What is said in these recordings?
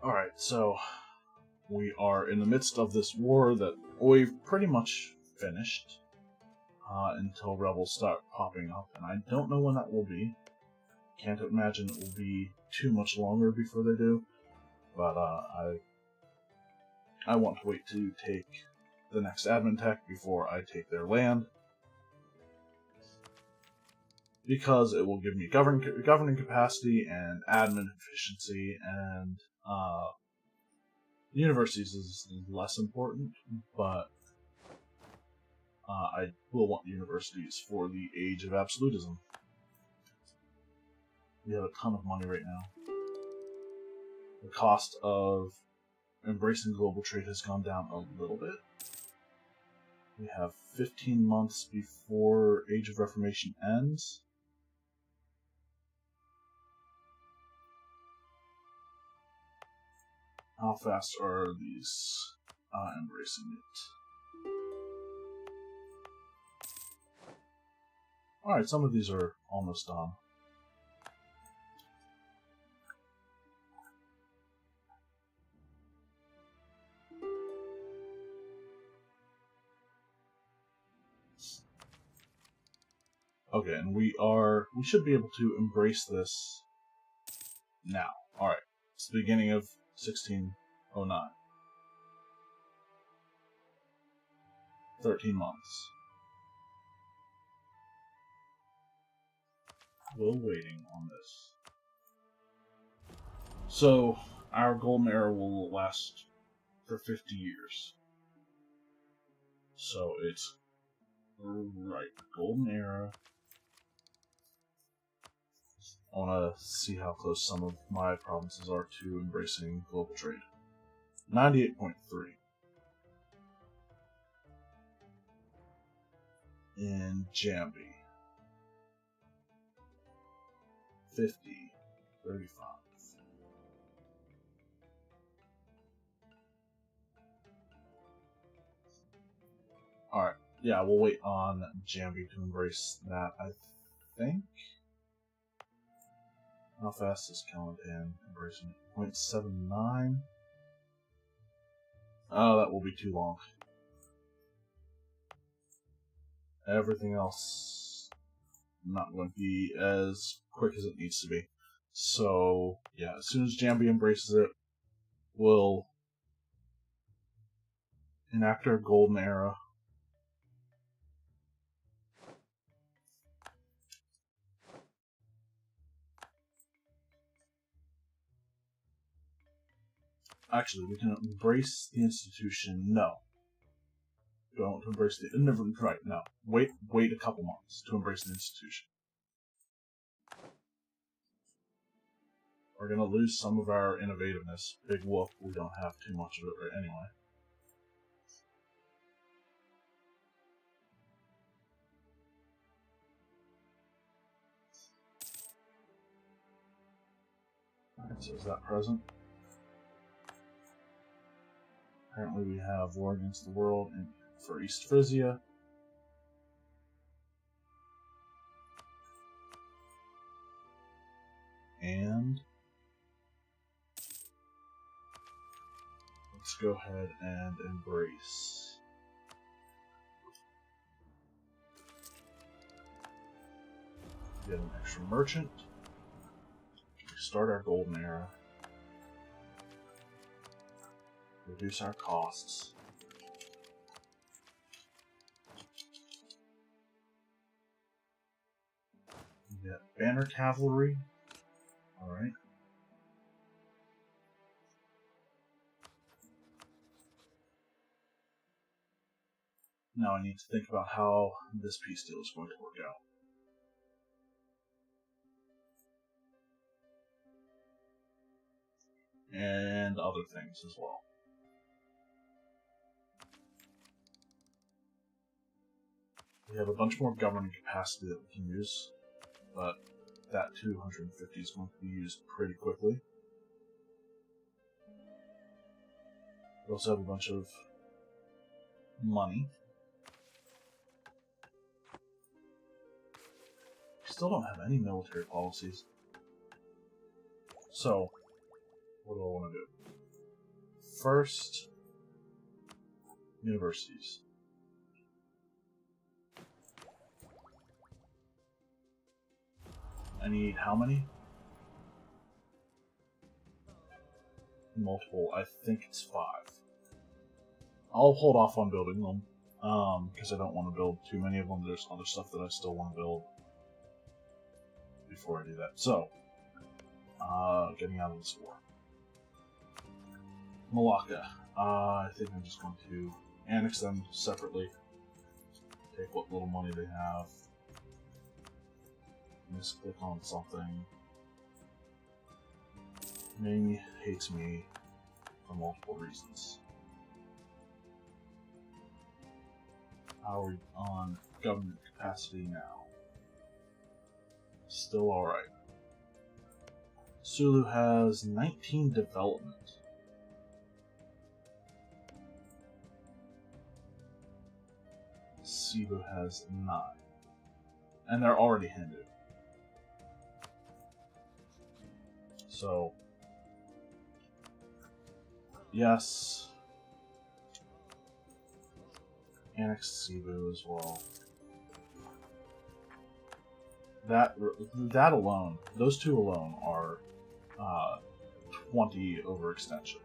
Alright, so we are in the midst of this war that we've pretty much finished until rebels start popping up, and I don't know when that will be. Can't imagine it will be too much longer before they do, but I want to wait to take the next admin tech before I take their land, because it will give me governing capacity and admin efficiency, and universities is less important, but I will want universities for the age of absolutism. We have a ton of money right now. The cost of embracing global trade has gone down a little bit. We have 15 months before Age of Reformation ends. How fast are these embracing it? Alright, some of these are almost done. Okay, and we should be able to embrace this now. Alright, it's the beginning of 1609. 13 months. Still waiting on this. So, our golden era will last for 50 years. So it's right, golden era. I want to see how close some of my provinces are to embracing global trade. 98.3. In Jambi. 50. 35. Alright, yeah, we'll wait on Jambi to embrace that, I think. How fast is Calendan embracing it? 0.79? Oh, that will be too long. Everything else not going to be as quick as it needs to be. So, yeah, as soon as Jambi embraces it, we'll enact our golden era. Actually, we can embrace the institution. No. Don't embrace the... Never, right, no. Wait a couple months to embrace the institution. We're going to lose some of our innovativeness. Big whoop, we don't have too much of it right anyway. Alright, so is that present? Apparently we have War Against the World for East Frisia. And let's go ahead and embrace. Get an extra merchant. Start our golden era. Reduce our costs. We get banner cavalry. Alright. Now I need to think about how this peace deal is going to work out. And other things as well. We have a bunch more governing capacity that we can use, but that 250 is going to be used pretty quickly. We also have a bunch of money. We still don't have any military policies. So, what do I want to do? first, universities. I need how many? Multiple. I think it's 5. I'll hold off on building them, because I don't want to build too many of them. There's other stuff that I still want to build before I do that. So, getting out of this war. Malacca. I think I'm just going to annex them separately. Take what little money they have. Misclick on something. Ming hates me for multiple reasons. How are we on government capacity now? Still alright. Sulu has 19 development. Cebu has 9. And they're already Hindu. So, yes. Annex Cebu as well. That alone, those two alone are 20 overextension.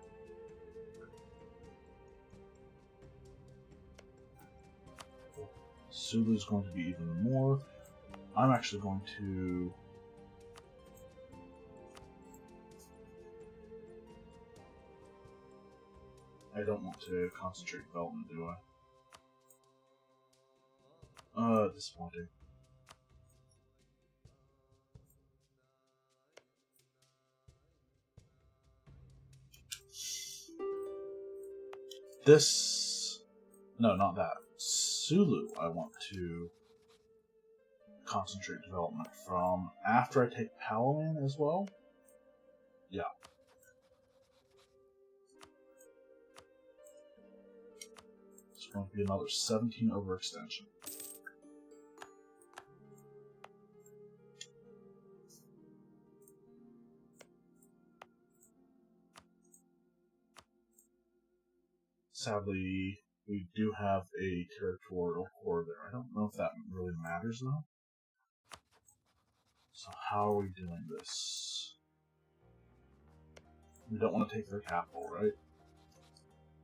Sulu's going to be even more. I'm actually going to I don't want to concentrate development, do I? Disappointing. This... No, not that. Sulu, I want to concentrate development from after I take Palembang as well. Yeah. It's going to be another 17 overextension. Sadly, we do have a territorial core there. I don't know if that really matters, though. So how are we doing this? We don't want to take their capital, right?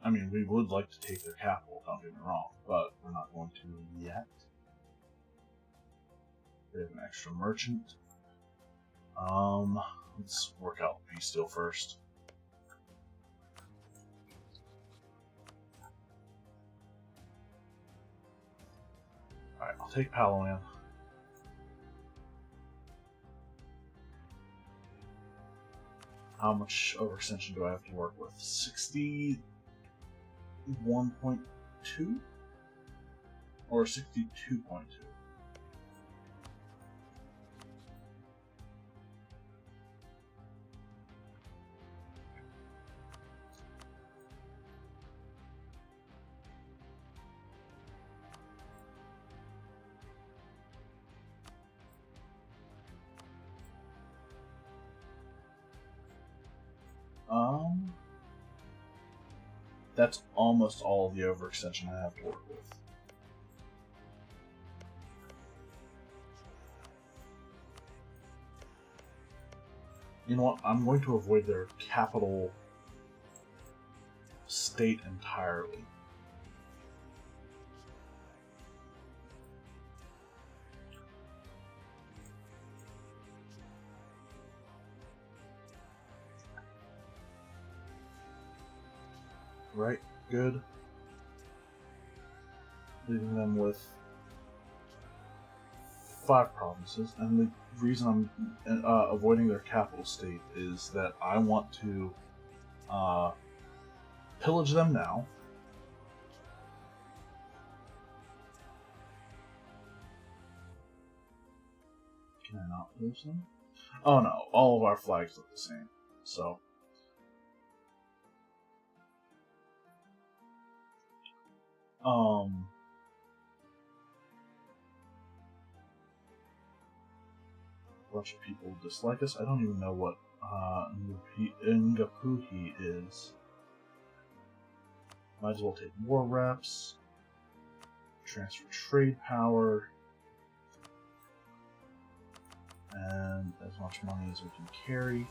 I mean, we would like to take their capital, don't get me wrong, but we're not going to yet. We have an extra merchant. Let's work out peace deal first. Alright, I'll take Palembang. How much overextension do I have to work with? 61.2? Or 62.2? That's almost all of the overextension I have to work with. You know what? I'm going to avoid their capital state entirely. Right, good. Leaving them with 5 provinces, and the reason I'm avoiding their capital state is that I want to pillage them now. Can I not pillage them? Oh no, all of our flags look the same, so... A bunch of people dislike us. I don't even know what Ngapuhi is. Might as well take war reps. Transfer trade power. And as much money as we can carry.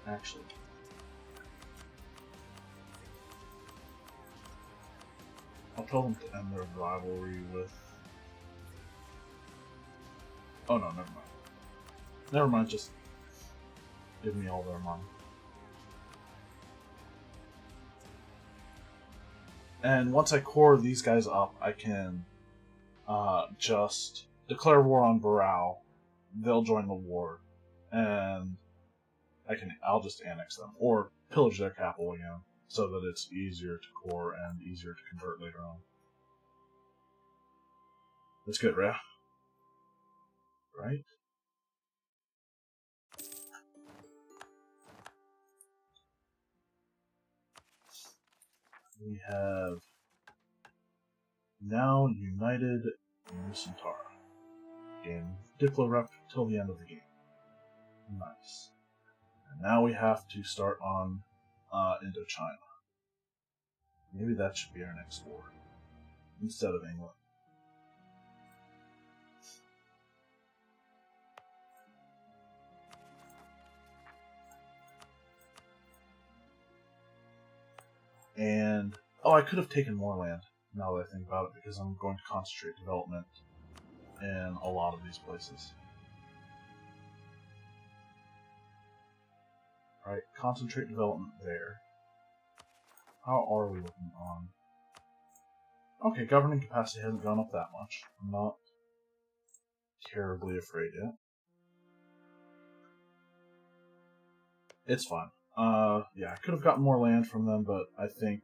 Actually, I'll tell them to end their rivalry with... Oh no, never mind. Never mind, just give me all their money. And once I core these guys up, I can just declare war on Varao. They'll join the war, and I'll just annex them or pillage their capital again, so that it's easier to core and easier to convert later on. That's good, right? Right? We have now united Nusantara. Gain Diplo rep till the end of the game. Nice. And now we have to start on Indochina. Maybe that should be our next war instead of England. And I could have taken more land now that I think about it, because I'm going to concentrate development in a lot of these places. Alright, concentrate development there. How are we looking on? Okay, governing capacity hasn't gone up that much. I'm not terribly afraid yet. It's fine. Yeah, I could have gotten more land from them, but I think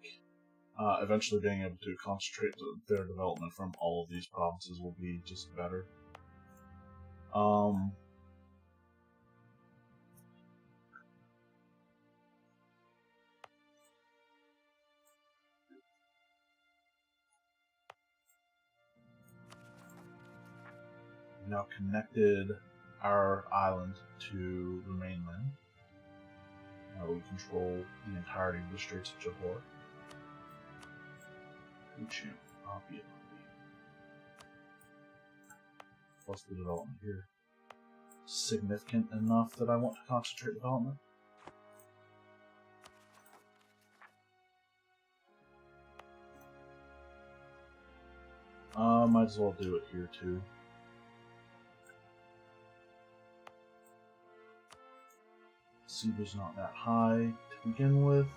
eventually being able to concentrate their development from all of these provinces will be just better. Now connected our island to the mainland. Now we control the entirety of the Straits of Johor. Plus the development here. Significant enough that I want to concentrate development. Might as well do it here too. Cebu's not that high to begin with.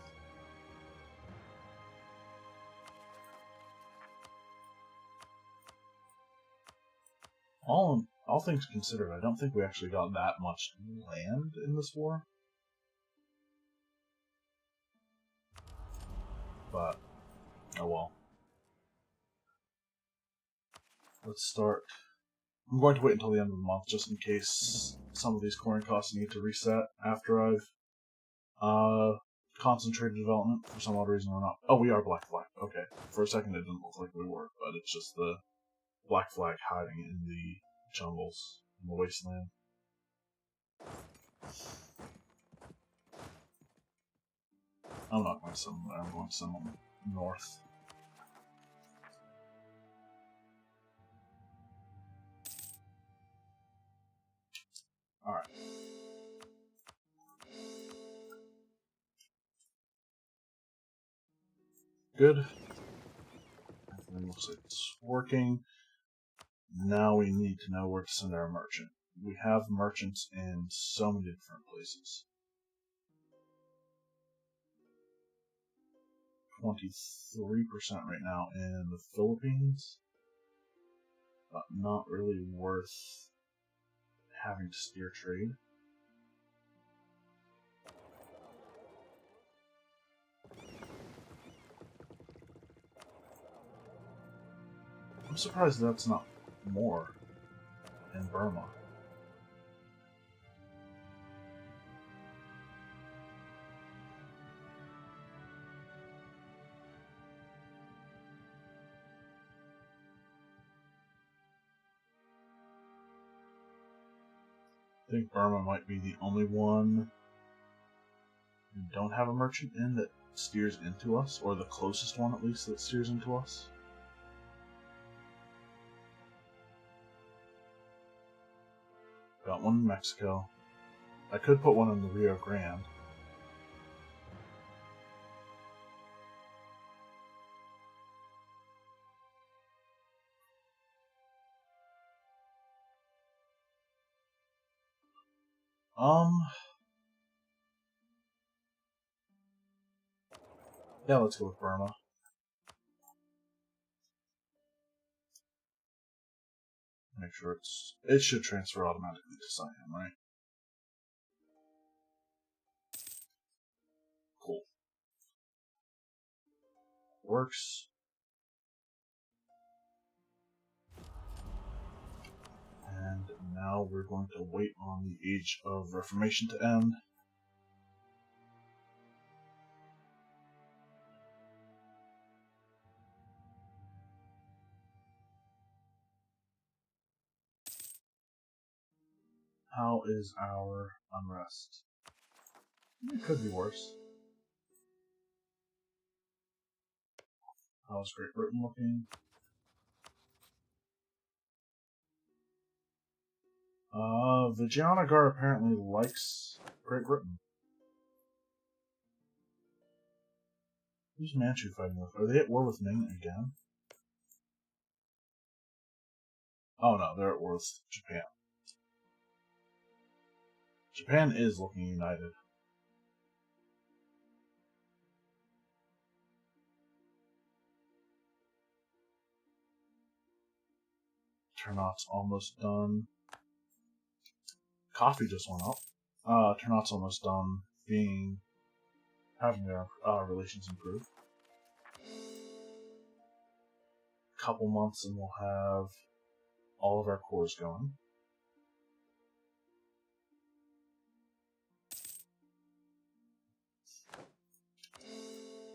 All things considered, I don't think we actually got that much land in this war. But, oh well. Let's start. I'm going to wait until the end of the month, just in case some of these coring costs need to reset after I've concentrated development. For some odd reason we're not. Oh, we are Black Flag. Okay. For a second it didn't look like we were, but it's just the Black Flag hiding in the jungles, in the wasteland. I'm not going to send them there, I'm going to send them north. Alright. Good. Everything looks like it's working. Now we need to know where to send our merchant. We have merchants in so many different places. 23% right now in the Philippines, but not really worth having to steer trade. I'm surprised that's not more in Burma. I think Burma might be the only one we don't have a merchant in that steers into us, or the closest one at least that steers into us. Got one in Mexico. I could put one in the Rio Grande. Yeah, let's go with Burma. Make sure it should transfer automatically to Siam, right? Cool. Works. And now we're going to wait on the Age of Reformation to end. How is our unrest? It could be worse. How's Great Britain looking? Vijayanagar apparently likes Great Britain. Who's Manchu fighting with? Are they at war with Ming again? Oh no, they're at war with Japan. Japan is looking united. Turnout's almost done. Coffee just went up. Turnout's almost done having their relations improve. Couple months and we'll have all of our cores going.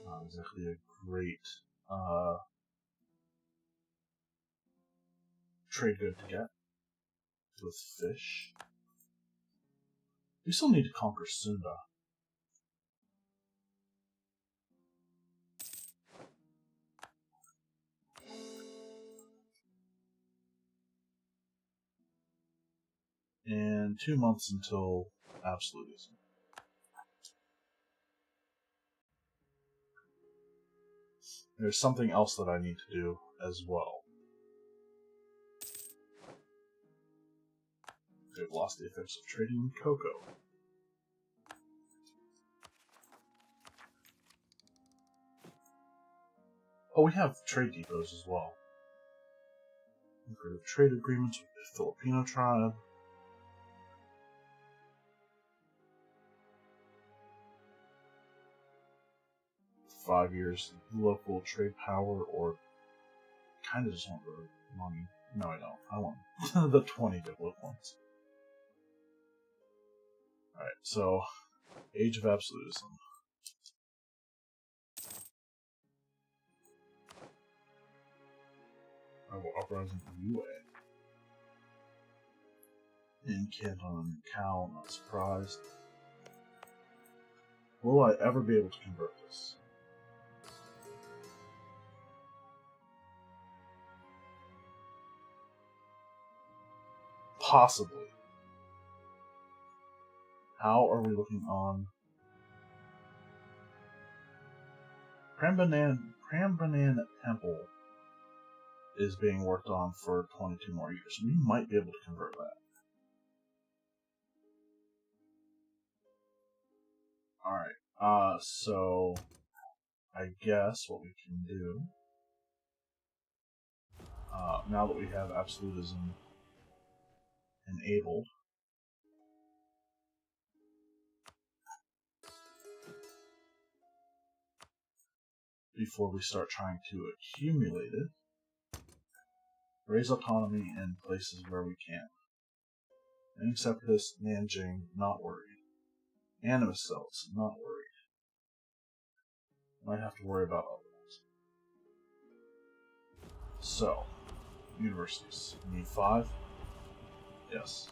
Not exactly a great trade good to get with fish. We still need to conquer Sunda. And 2 months until absolutism. There's something else that I need to do as well. They've lost the effects of trading in cocoa. Oh, we have trade depots as well. Lucrative trade agreements with the Filipino tribe. $5 years local trade power, or kind of just want the money. No, I don't. I want the 20 developed ones. Alright, so Age of Absolutism. I will uprising from UA. In Canton, Cal, not surprised. Will I ever be able to convert this? Possibly. How are we looking on Prambanan Temple is being worked on for 22 more years. We might be able to convert that. Alright, so I guess what we can do, now that we have absolutism enabled, before we start trying to accumulate it, raise autonomy in places where we can. Any separatists, Nanjing, not worried. Animus cells, not worried. Might have to worry about other ones. So, universities. Need 5? Yes.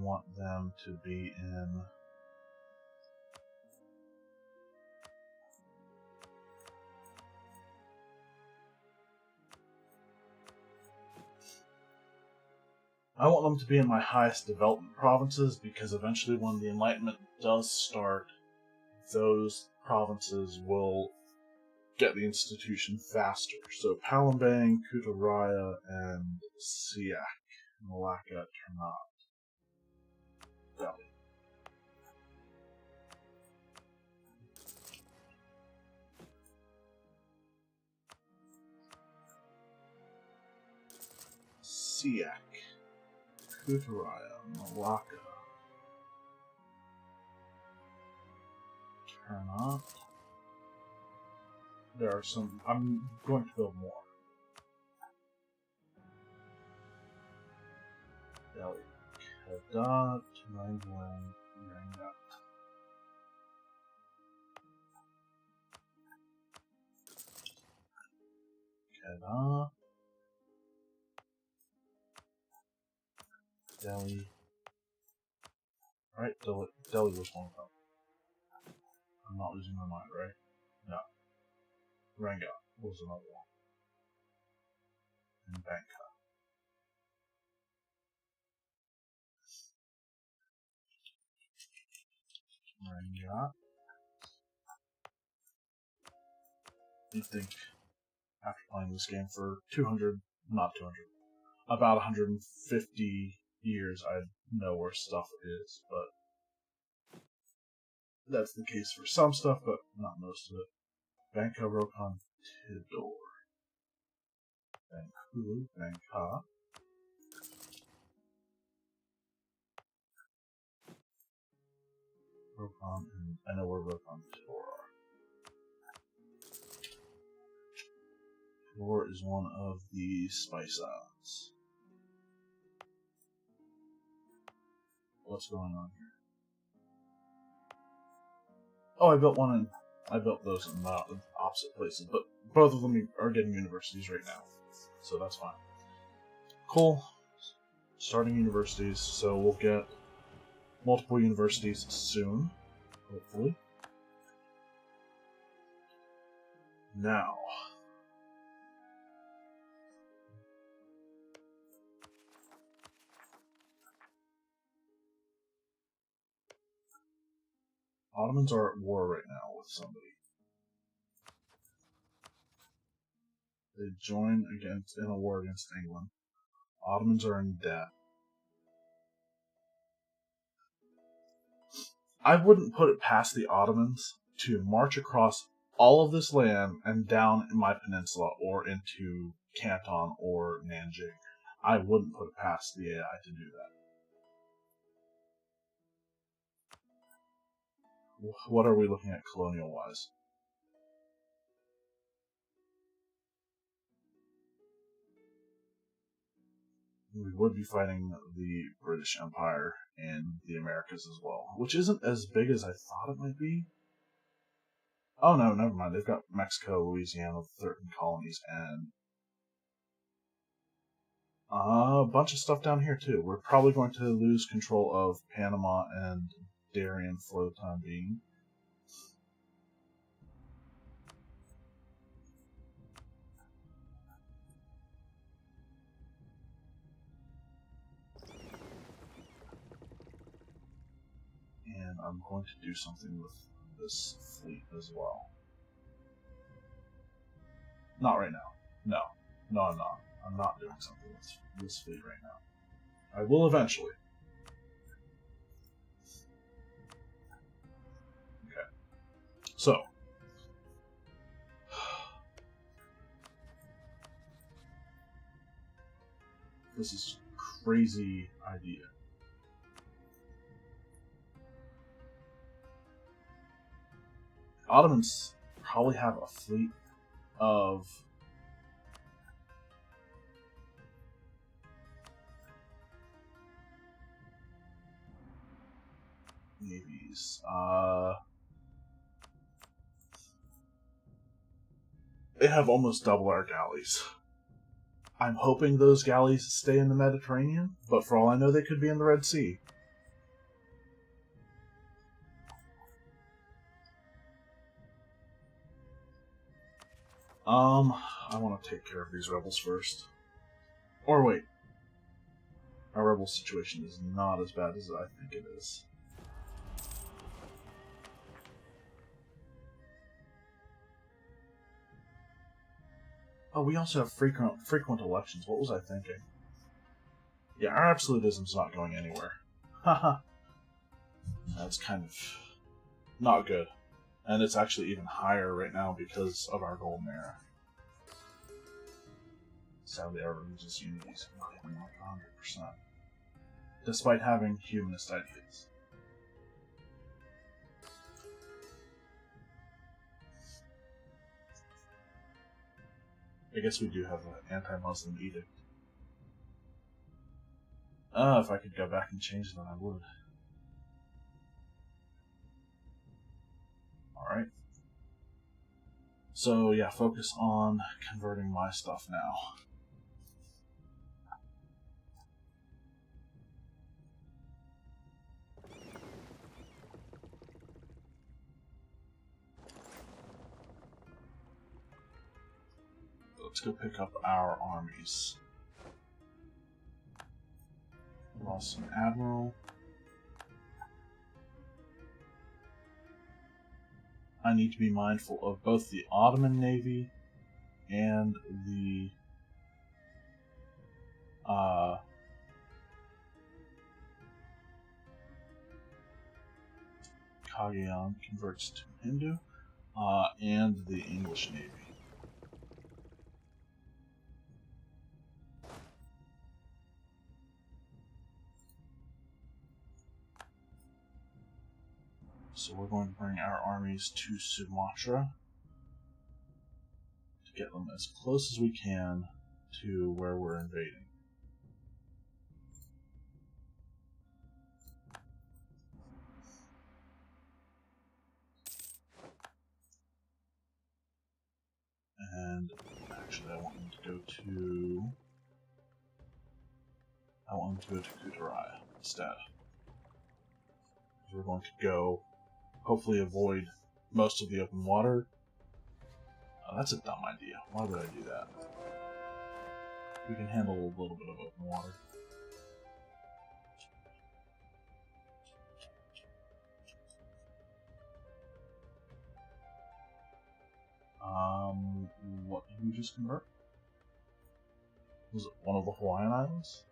want them to be in... I want them to be in my highest development provinces, because eventually when the Enlightenment does start, those provinces will get the institution faster. So Palembang, Kutaraya, and Siak, Malacca, Ternate, Delhi. Siak, Kutaraya, Malacca, Ternate. There are some... I'm going to build more. Delhi, Kedah, Temangling, Rangat. Kedah, Delhi. Right, Delhi was one of them. I'm not losing my mind, right? No. Rangat was another one. And Bangkok. Rangat. You'd think, after playing this game for 200, not 200, about 150 years, I'd know where stuff is, but that's the case for some stuff, but not most of it. Bangkok, Rokan, Tidor. Bangkulu, Bangkok. Rokan, and I know where Rokan and Tidor are. Tidor is one of the spice islands. What's going on here? Oh, I built those in the opposite places, but both of them are getting universities right now, so that's fine. Cool. Starting universities, so we'll get multiple universities soon, hopefully. Now, Ottomans are at war right now with somebody. They join in a war against England. Ottomans are in debt. I wouldn't put it past the Ottomans to march across all of this land and down in my peninsula or into Canton or Nanjing. I wouldn't put it past the AI to do that. What are we looking at colonial-wise? We would be fighting the British Empire and the Americas as well, which isn't as big as I thought it might be. Oh no, never mind. They've got Mexico, Louisiana, 13 colonies, and a bunch of stuff down here too. We're probably going to lose control of Panama and Darien for the time being. And I'm going to do something with this fleet as well. Not right now. No, I'm not. I'm not doing something with this fleet right now. I will eventually. Okay. So. This is a crazy idea. Ottomans probably have a fleet of navies. They have almost double our galleys. I'm hoping those galleys stay in the Mediterranean, but for all I know, they could be in the Red Sea. I want to take care of these rebels first. Or wait. Our rebel situation is not as bad as I think it is. Oh, we also have frequent elections. What was I thinking? Yeah, our absolutism's not going anywhere. Haha. That's kind of not good. And it's actually even higher right now because of our golden era. Sadly, our religious unity is not even like 100%. Despite having humanist ideas. I guess we do have an anti-Muslim edict. If I could go back and change that, I would. Alright. So, yeah, focus on converting my stuff now. Let's go pick up our armies. Lost an admiral. I need to be mindful of both the Ottoman Navy and the Kagyan converts to Hindu, and the English Navy. So we're going to bring our armies to Sumatra to get them as close as we can to where we're invading. And actually I want them to go to Kutaraya instead. We're going to go hopefully avoid most of the open water. That's a dumb idea. Why would I do that? We can handle a little bit of open water. What did we just convert? Was it one of the Hawaiian Islands?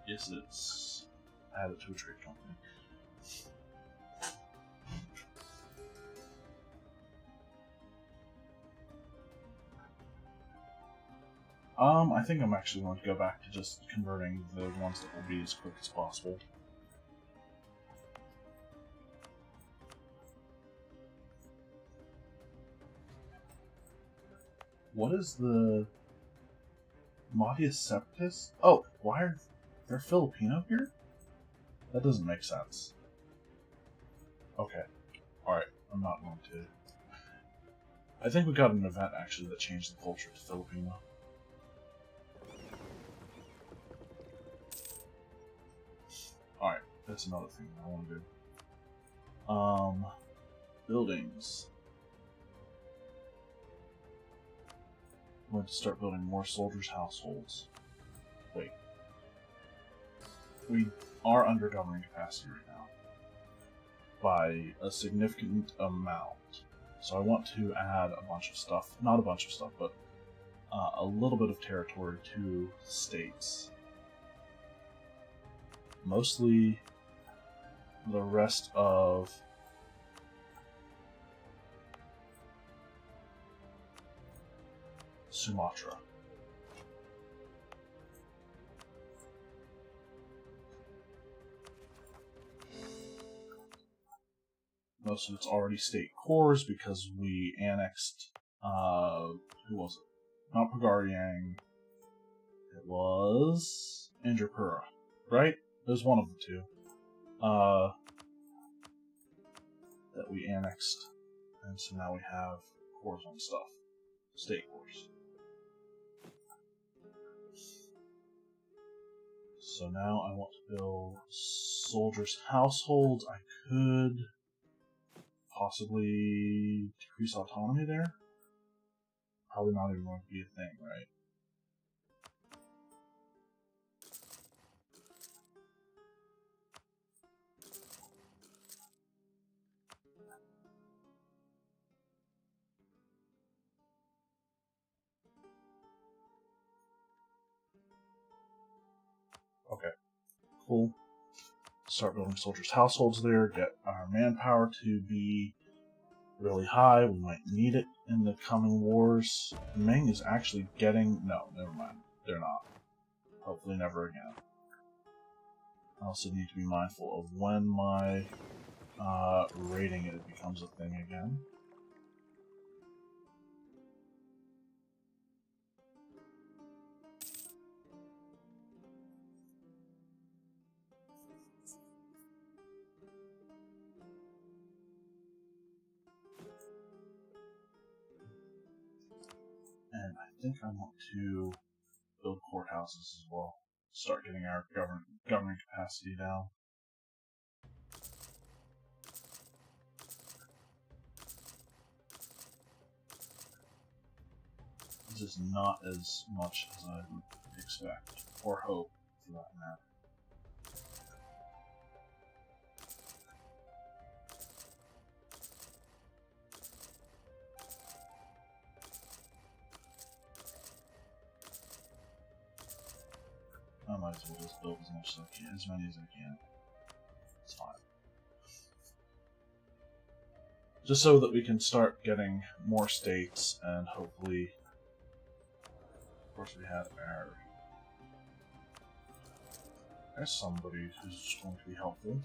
Yes, it's added to a trade company. I think I'm actually going to go back to just converting the ones that will be as quick as possible. What is the Matias Separatists? Oh, why are there Filipino here? That doesn't make sense. Okay. Alright, I'm not going to. I think we got an event actually that changed the culture to Filipino. Alright, that's another thing I want to do. Buildings. I'm going to start building more soldiers' households. Wait. We are under governing capacity right now. By a significant amount. So I want to add a bunch of stuff. Not a bunch of stuff, but a little bit of territory to states. Mostly the rest of Sumatra. Most of it's already state cores because we annexed, who was it? Not Pagariang. It was Indrapura, right? It was one of the two. That we annexed. And so now we have cores on stuff. State cores. So now I want to build soldiers' households. I could possibly decrease autonomy there. Probably not even going to be a thing, right? Okay, cool. Start building soldiers' households there, get our manpower to be really high. We might need it in the coming wars. Ming is actually getting... No, never mind. They're not. Hopefully never again. I also need to be mindful of when my rating it becomes a thing again. And I think I want to build courthouses as well. Start getting our governing capacity down. This is not as much as I would expect, or hope, for that matter. I might as well just build as much as I can, as many as I can. It's fine. Just so that we can start getting more states, and hopefully, of course, we have there's somebody who's going to be helpful,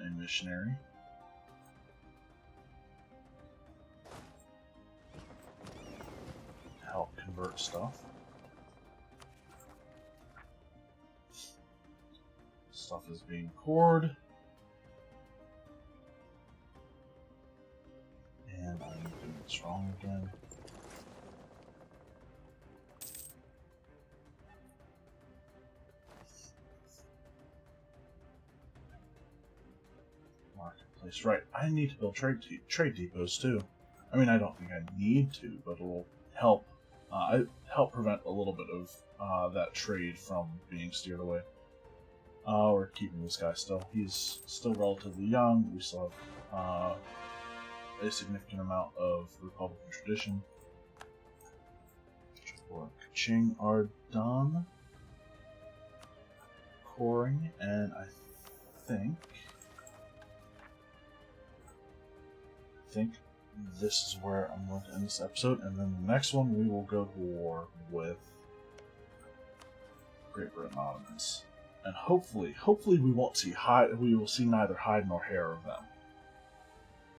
a missionary. To help convert stuff. Stuff is being poured. And I'm doing it strong again. Marketplace. Right, I need to build trade depots too. I mean, I don't think I need to, but it will help help prevent a little bit of that trade from being steered away. We're keeping this guy still. He's still relatively young. We still have a significant amount of Republican tradition. Kaching are done. Coring, and I think this is where I'm going to end this episode, and then the next one we will go to war with Great Britain Ottomans. And hopefully we won't see we will see neither hide nor hair of them.